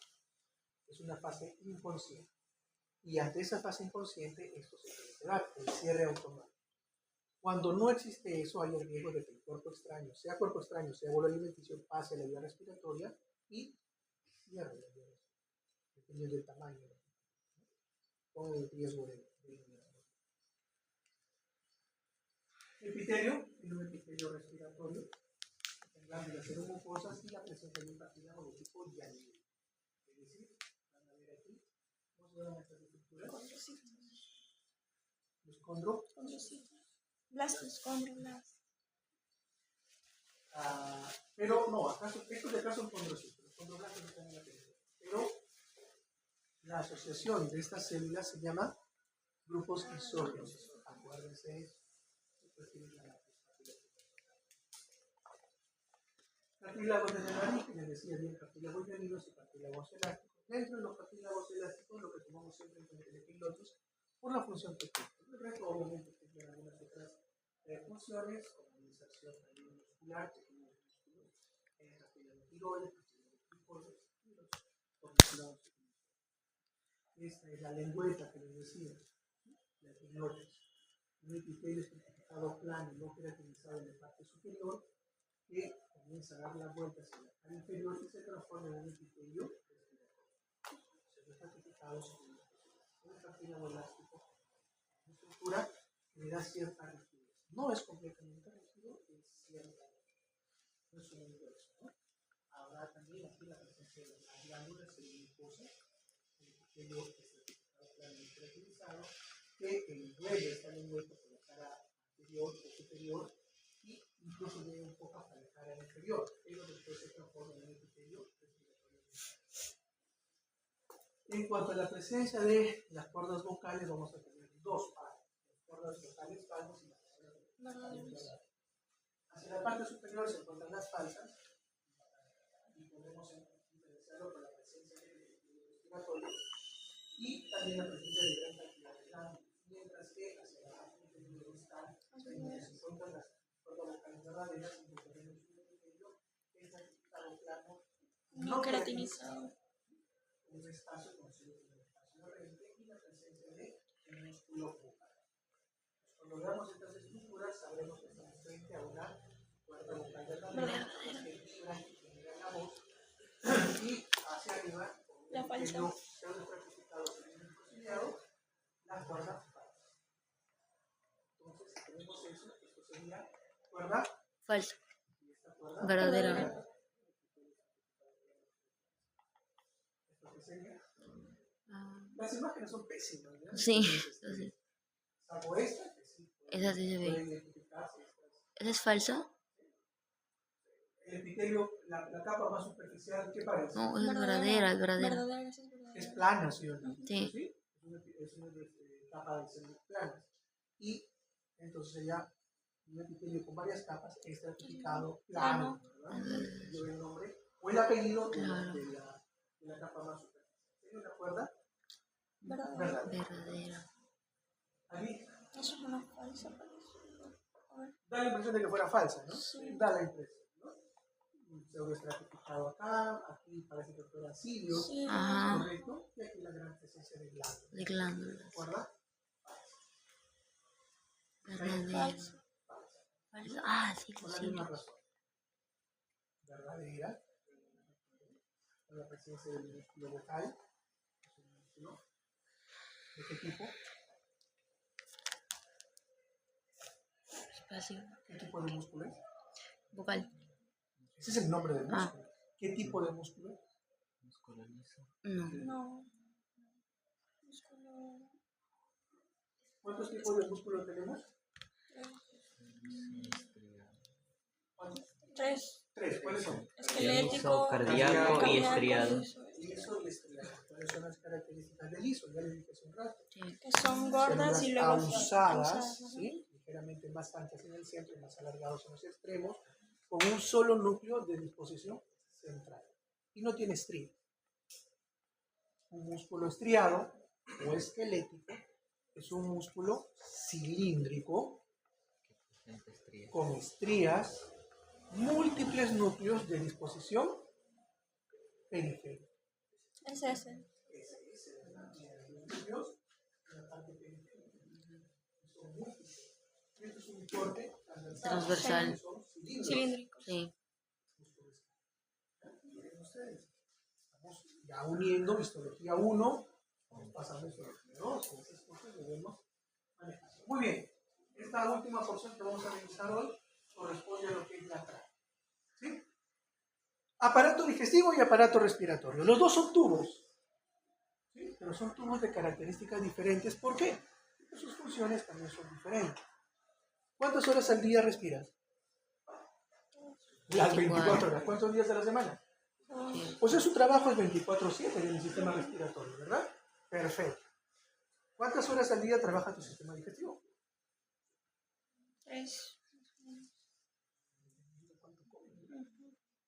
Es una fase inconsciente. Y ante esa fase inconsciente, esto se puede quedar, el cierre automático. Cuando no existe eso, hay el riesgo de que el cuerpo extraño, sea bolo alimenticio, pase a la vía respiratoria y cierre la vía respiratoria, dependiendo del tamaño, con el riesgo de eliminación. Epitelio, tiene un epitelio respiratorio, en glándulas seromucosas y la presencia de un cartílago de tipo hialino. Es decir, van a ver aquí, ¿cómo se llaman estas estructuras? Los condrocitos. Blastos, condroblastos. Pero no, estos de acá son condrocitos, los condroblastos no están en la película. Pero la asociación de estas células se llama grupos isógenos. Acuérdense eso. Cartílagos de la nariz, que les decía bien, cartílagos hialinos y cartílagos elásticos. Dentro de los cartílagos elásticos, lo que tomamos siempre en cuenta el epiglotis, por la función que cumple. El resto, obviamente, tiene algunas otras funciones, como la inserción muscular, pequeños músculos, cartílago tiroides, cartílago glicoides y los corniculados. Esta es la lengüeta que les decía, la epiglotis. Un epitelio estratificado plano, no queratinizado en la parte superior, que comienza a dar la vuelta hacia la cara inferior y se transforma en un epitelio respiratorio. Se ve estratificado según la página o elástico. Una estructura que le da cierta rigidez. No es completamente rígido, es cierta. No es un universo, ¿no? Habrá también aquí la presencia de las glándulas semimucosas, el epitelio estratificado claramente utilizado, que envuelve esta lengüeta por la cara anterior o superior y incluso llega un poco hasta la cara inferior, pero después se transforma en un epitelio respiratorio. En cuanto a la presencia de las cuerdas vocales, vamos a tener dos partes: las cuerdas vocales falsas y las cuerdas vocales verdaderas. Hacia la parte superior se encuentran las falsas y podemos diferenciarlo con la presencia del epitelio respiratorio y también la presencia de gran cantidad de glándulas, mientras que hacia la parte inferior están donde se encuentran las cuerdas vocales verdaderas, y tenemos un epitelio que es certificado plano, No queratinizado. un espacio conocido como el espacio de Rente y la presencia de músculo vocal. Cuando veamos estas estructuras sabremos que estamos frente a una cuerda vocal verdadera que vibra y genera la voz, y hacia arriba La falsa. pseudo estratificado cilíndrico ciliado, la cuerda falsa. Entonces, si tenemos eso, esto sería cuerda Falso. y esta cuerda Verdadera. ¿Esto qué sería? Ah, Las imágenes son pésimas, ¿no? sí, Entonces, entonces, salvo esta, que sí esa sí se puede ve. identificarse. ¿Esa es falsa? El epitelio, la capa más superficial, ¿qué parece? No, esa es verdadera, es verdadera. Verdadera, esa es verdadera. Es plana, ¿sí o no? Sí. ¿Sí? Es una capa de células planas. Y entonces sería un epitelio con varias capas, estratificado, plano, ¿verdad? Lleva el nombre o el apellido Claro. de la capa más superficial. ¿Tiene una cuerda? Verdadera. Verdadera. Ahí Eso es una falsa, parece. A ver. da la impresión de que fuera falsa, ¿no? Sí. Da la impresión, ¿no? Un pseudo estratificado acá, aquí parece que fuera cilios, Sí. Ajá. correcto, y aquí la gran presencia de glándulas. De glándulas. ¿Cuerda? Verdadera. Falsa. Falsa. Ah, sí, Por la sí. misma razón. Verdadera, con la presencia del músculo vocal. Es un músculo. ¿De qué tipo? Espacio. ¿Qué tipo de músculo es? Vocal. Ese es el nombre del Ah. músculo. ¿Qué tipo de músculo es? No. No. Músculo. ¿Cuántos tipos de músculo tenemos? ¿Cuántos? Tres. Tres. ¿Cuáles son? Esquelético, cardíaco y estriado. Liso y estriado. ¿Cuáles son las características del liso? Ya les dije hace un rato. Sí. que son gordas y luego Ausadas, ahusadas, ajá. ¿sí? Ligeramente más anchas en el centro y más alargados en los extremos, con un solo núcleo de disposición central. Y no tiene estría. Un músculo estriado o esquelético es un músculo cilíndrico con estrías, múltiples núcleos de disposición periférica. Es ese. Los núcleos en la parte periférica son múltiples. Esto es un corte Transversal. son cilíndricos. Cilíndricos. Sí. Miren ustedes, estamos ya uniendo histología 1, vamos pasando a histología 2, con esas cosas debemos manejar. Muy bien, esta última porción que vamos a revisar hoy corresponde a lo que es la tráquea. ¿Sí? Aparato digestivo y aparato respiratorio. Los dos son tubos, ¿sí? Pero son tubos de características diferentes. ¿Por qué? Porque sus funciones también son diferentes. ¿Cuántas horas al día respiras? Las 24 horas. ¿Cuántos días a la semana? O sea, su trabajo es 24/7 en el sistema respiratorio, ¿verdad? Perfecto. ¿Cuántas horas al día trabaja tu sistema digestivo? 3.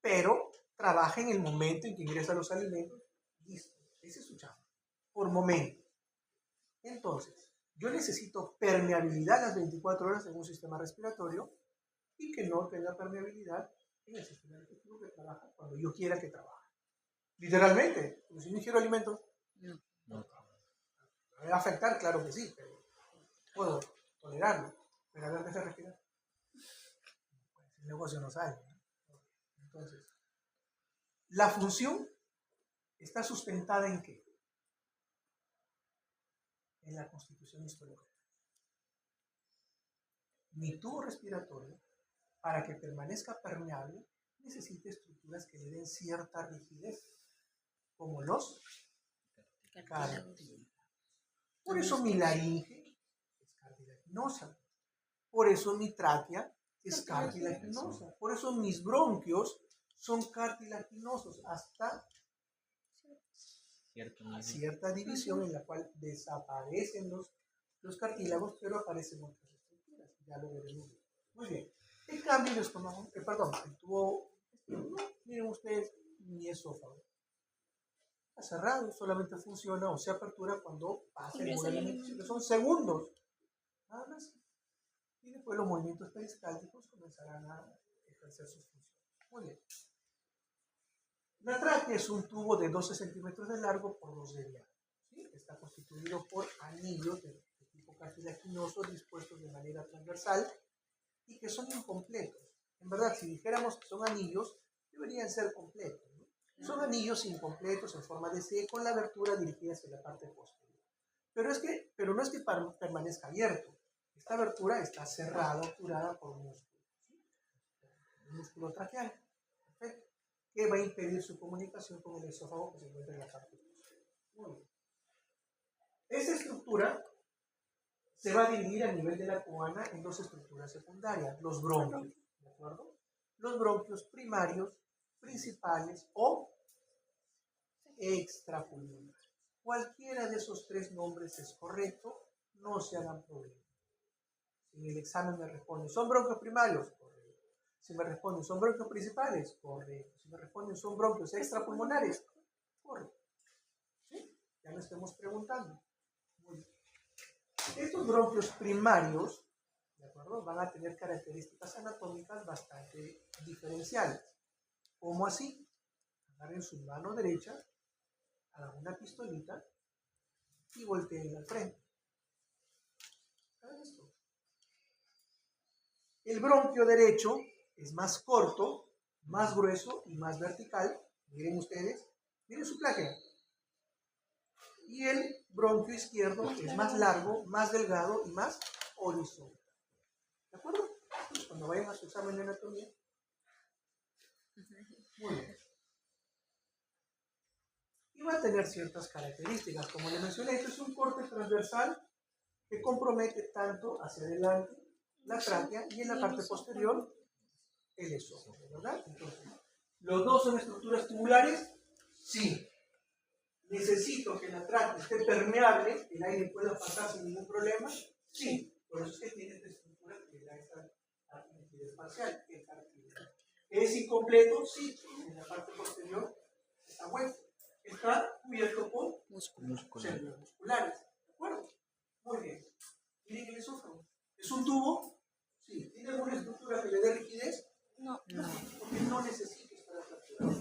Pero trabaja en el momento en que ingresa los alimentos. Listo. Ese es su chamba. Por momento. Entonces, yo necesito permeabilidad las 24 horas en un sistema respiratorio y que no tenga permeabilidad en el sistema digestivo que trabaja cuando yo quiera que trabaje. Literalmente, porque si no ingiero alimentos, No. me va a afectar, claro que sí, pero puedo tolerarlo. Pero a ver, deja de respirar. El negocio no sale. Entonces, la función está sustentada ¿en qué? En la constitución histórica. Mi tubo respiratorio, para que permanezca permeable, necesita estructuras que le den cierta rigidez, como los cartílagos. Por eso mi laringe es cartilaginosa. Por eso mi tráquea es cartilaginosa. Por eso mis bronquios son cartilaginosos hasta cierta división en la cual desaparecen los cartílagos, pero aparecen otras estructuras. Ya lo veremos. Muy bien. En cambio, el estómago, perdón, el tubo, miren ustedes, mi esófago está cerrado, solamente funciona o se apertura cuando pasa el movimiento, que son segundos, nada más. Y después los movimientos peristálticos comenzarán a ejercer sus funciones. Muy bien. La tráquea es un tubo de 12 centímetros de largo por 2 de diámetro. ¿Sí? Está constituido por anillos de tipo cartilaginoso dispuestos de manera transversal y que son incompletos. En verdad, si dijéramos que son anillos, deberían ser completos, ¿no? Son anillos incompletos en forma de C con la abertura dirigida hacia la parte posterior. Pero no es que permanezca abierto. Esta abertura está cerrada, obturada por un músculo. ¿Sí? Un músculo traqueal. Perfecto. Que va a impedir su comunicación con el esófago que se encuentra en la parte posterior. Muy bien. Esta estructura se va a dividir a nivel de la cubana en dos estructuras secundarias, los bronquios, ¿de acuerdo? Los bronquios primarios, principales o extrapulmonares. Cualquiera de esos tres nombres es correcto, no se hagan problemas. Si en el examen me responden, ¿son bronquios primarios? Correcto. Si me responden, ¿son bronquios principales? Correcto. Si me responden, ¿son bronquios extrapulmonares? Correcto. ¿Sí? Ya no estemos preguntando. Muy bien. Estos bronquios primarios, ¿de acuerdo?, van a tener características anatómicas bastante diferenciales. ¿Cómo así? Agarren su mano derecha, hagan una pistolita y volteen al frente. Hagan esto. El bronquio derecho es más corto, más grueso y más vertical. Miren ustedes, miren su plaquea. Y el bronquio izquierdo es más largo, más delgado y más horizontal. ¿De acuerdo? Entonces, cuando vayan a su examen de anatomía. Muy bien. Y va a tener ciertas características. Como le mencioné, esto es un corte transversal que compromete tanto hacia adelante la tráquea y en la parte posterior el esófago, ¿verdad? Entonces, ¿los dos son estructuras tubulares? Sí. ¿Necesito que la tráquea esté permeable, el aire pueda pasar sin ningún problema? Sí. Por eso es que tiene esta estructura que le da esta rigidez parcial, el cartílago. ¿Es incompleto? Sí. En la parte posterior está hueco. Está cubierto por células musculares. ¿De acuerdo? Muy bien. Miren el esófago. ¿Es un tubo? Sí. ¿Tiene alguna estructura que le dé rigidez? No. Porque no necesita estar aperturado.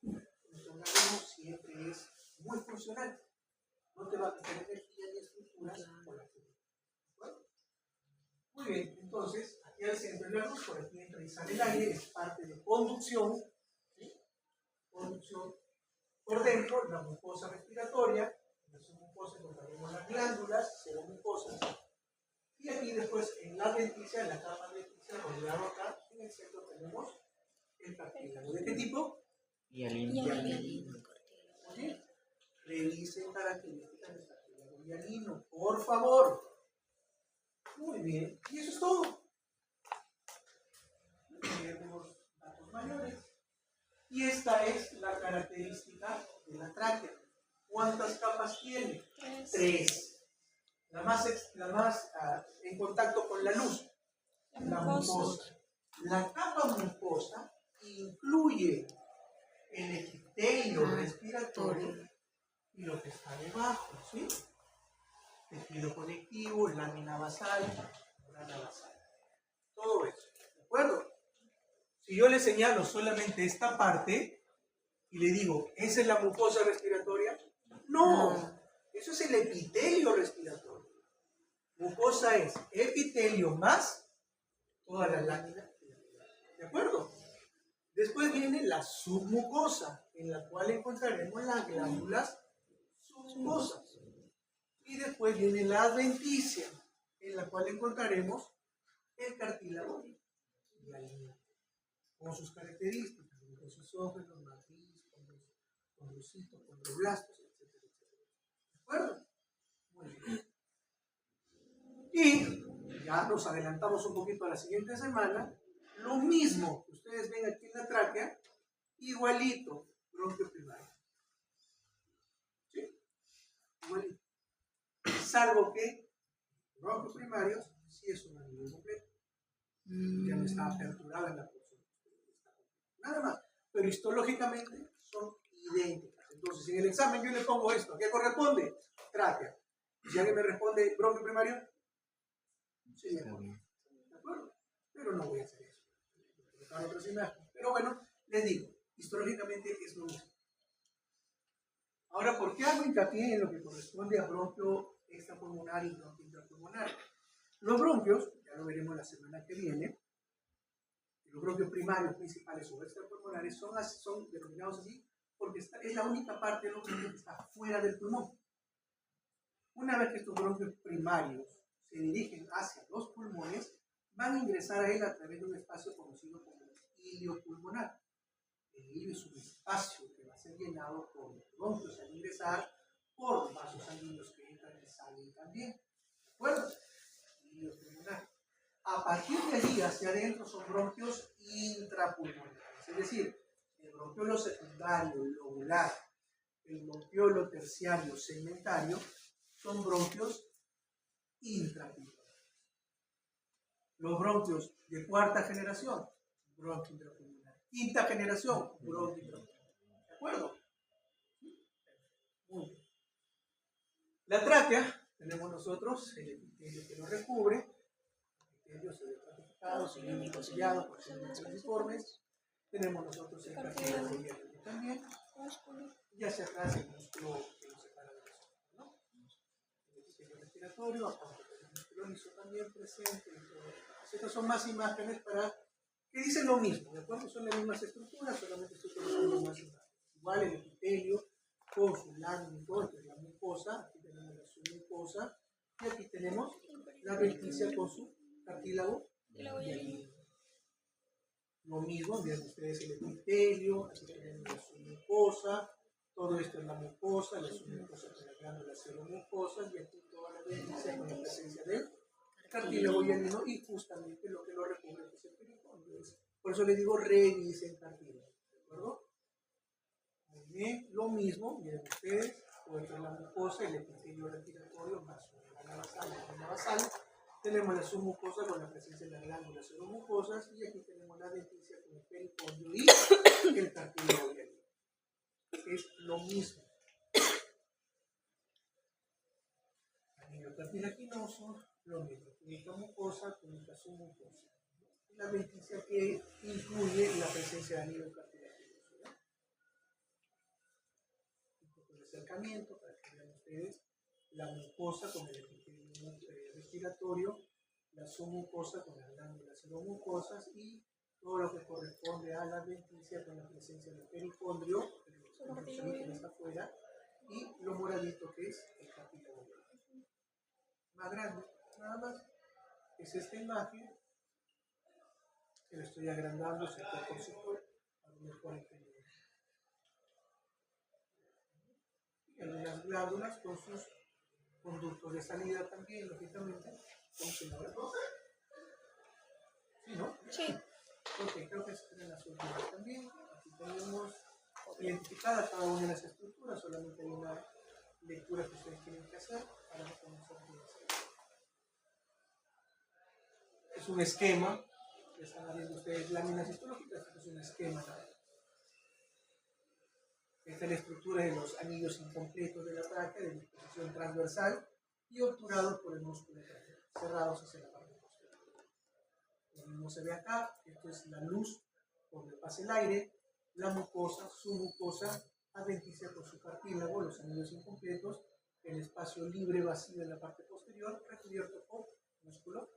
Nuestro organismo siempre es muy funcional. No te va a quitar energía ni estructuras por la actividad. ¿De acuerdo? Muy bien. Entonces, aquí al centro de la luz, por aquí entra y sale el aire, es parte de conducción. ¿Sí? Conducción. Por dentro, la mucosa respiratoria. En su mucosa encontraremos las glándulas, seromucosas. Y aquí después, en la denticia, en la capa denticia, rodeado acá, en el centro tenemos el cartílago. ¿De qué tipo? Hialino. ¿Sí? Revisen características del cartílago hialino, por favor. Muy bien. Y eso es todo. Tenemos datos mayores. Y esta es la característica de la tráquea. ¿Cuántas capas tiene? 3. La más en contacto con la luz, la mucosa. La capa mucosa incluye el epitelio respiratorio y lo que está debajo, ¿sí? Tejido conectivo, lámina basal, membrana basal. Todo eso, ¿de acuerdo? Si yo le señalo solamente esta parte y le digo, ¿esa es la mucosa respiratoria? No. Eso es el epitelio respiratorio. Mucosa es epitelio más toda la lámina. ¿De acuerdo? Después viene la submucosa, en la cual encontraremos las glándulas submucosas. Y después viene la adventicia, en la cual encontraremos el cartílago hialino, con sus características, con sus ojos, los matriz, condrocitos, condroblastos, etcétera, etcétera. ¿De acuerdo? Muy bien. Y ya nos adelantamos un poquito a la siguiente semana. Lo mismo que ustedes ven aquí en la tráquea, igualito, bronquio primario. ¿Sí? Igualito. Salvo que bronquios primarios sí es un anillo completo. Ya no está aperturado en la porción. Nada más. Pero histológicamente son idénticas. Entonces, en el examen yo le pongo esto. ¿Qué corresponde? Tráquea. Si alguien me responde bronquio primario, sí, de acuerdo. Pero no voy a hacer eso. Otras imágenes. Pero bueno, les digo, histológicamente es lo mismo. Ahora, ¿por qué hago hincapié en lo que corresponde a bronquio extrapulmonar y bronquio intrapulmonar? Los bronquios, ya lo veremos la semana que viene, los bronquios primarios, principales o extrapulmonares son denominados así porque es la única parte de los bronquios que está fuera del pulmón. Una vez que estos bronquios primarios se dirigen hacia los pulmones, van a ingresar a él a través de un espacio conocido como ilio pulmonar. El ilio es un espacio que va a ser llenado por los bronquios al ingresar, por vasos sanguíneos que entran y salen también. ¿De acuerdo? Ilio pulmonar. A partir de allí hacia adentro son bronquios intrapulmonares. Es decir, el bronquiolo secundario, lobular, el bronquiolo terciario, segmentario, son bronquios intrapulmonares. Los bronquios de cuarta generación, bronquio intrapulmonar. Quinta generación, bronquio intrapulmonar. ¿De acuerdo? Muy bien. La tráquea, tenemos nosotros el epitelio que lo recubre, el epitelio pseudoestratificado, cilíndrico, sellado, por ejemplo, uniformes. Tenemos nosotros el cartílago hialino también, y hacia atrás el músculo que nos separa de nosotros, ¿no? El epitelio respiratorio, aparte del músculo liso también presente. Estas son más imágenes para que dicen lo mismo, ¿de acuerdo? Son las mismas estructuras, solamente estoy colocando más imágenes. Igual el epitelio con su lámina, que es la mucosa, aquí tenemos la submucosa, y aquí tenemos la adventicia con su cartílago hialino. Lo mismo, miren ustedes el epitelio, aquí tenemos la submucosa, todo esto es la mucosa, la submucosa con las glándulas seromucosas, y aquí toda la adventicia con la presencia del cartílago hialino y justamente lo que lo recubre es el pericondio. Por eso les digo, revisen cartílago, ¿de acuerdo? Muy bien, lo mismo, miren ustedes, esto es la mucosa, el epitelio respiratorio más la basal. Tenemos la submucosa con la presencia de las glándulas seromucosas y aquí tenemos la adventicia con el pericondio y el cartílago hialino. Es lo mismo. Anillo cartilaginoso, lo mismo. Túnica mucosa, túnica submucosa. La adventicia que incluye la presencia de anillo cartilaginoso. ¿Ya? Un poco de acercamiento para que vean ustedes la mucosa con el epitelio respiratorio, la submucosa con las glándulas seromucosas y todo lo que corresponde a la adventicia con la presencia del pericondrio, que está afuera, y lo moradito que es el cartílago más grande, nada más. Es esta imagen que le estoy agrandando sector por sector para mejor entender. Y algunas glándulas con sus conductos de salida también, lógicamente, como se llama. ¿Sí, no? Sí. Ok, creo que en las últimas también. Aquí tenemos identificadas cada una de las estructuras, solamente hay una lectura que ustedes tienen que hacer para reconocer bien. Es un esquema, están viendo ustedes láminas histológicas, es un esquema. Esta es la estructura de los anillos incompletos de la tráquea, de disposición transversal y obturados por el músculo tracheo, cerrados hacia la parte posterior. Lo mismo se ve acá, esto es la luz por donde pasa el aire, la mucosa, submucosa, adventicia por su cartílago, los anillos incompletos, el espacio libre vacío en la parte posterior, recubierto por músculo.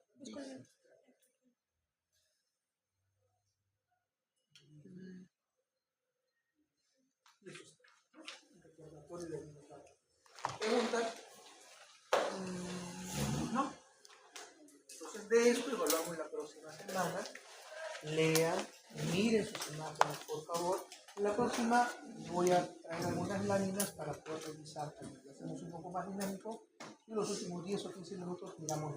notar? No. Entonces de esto evaluamos la próxima semana. Lean, miren sus imágenes, por favor. En la próxima voy a traer algunas láminas para poder revisar también. Lo hacemos un poco más dinámico y en los últimos 10 o 15 minutos miramos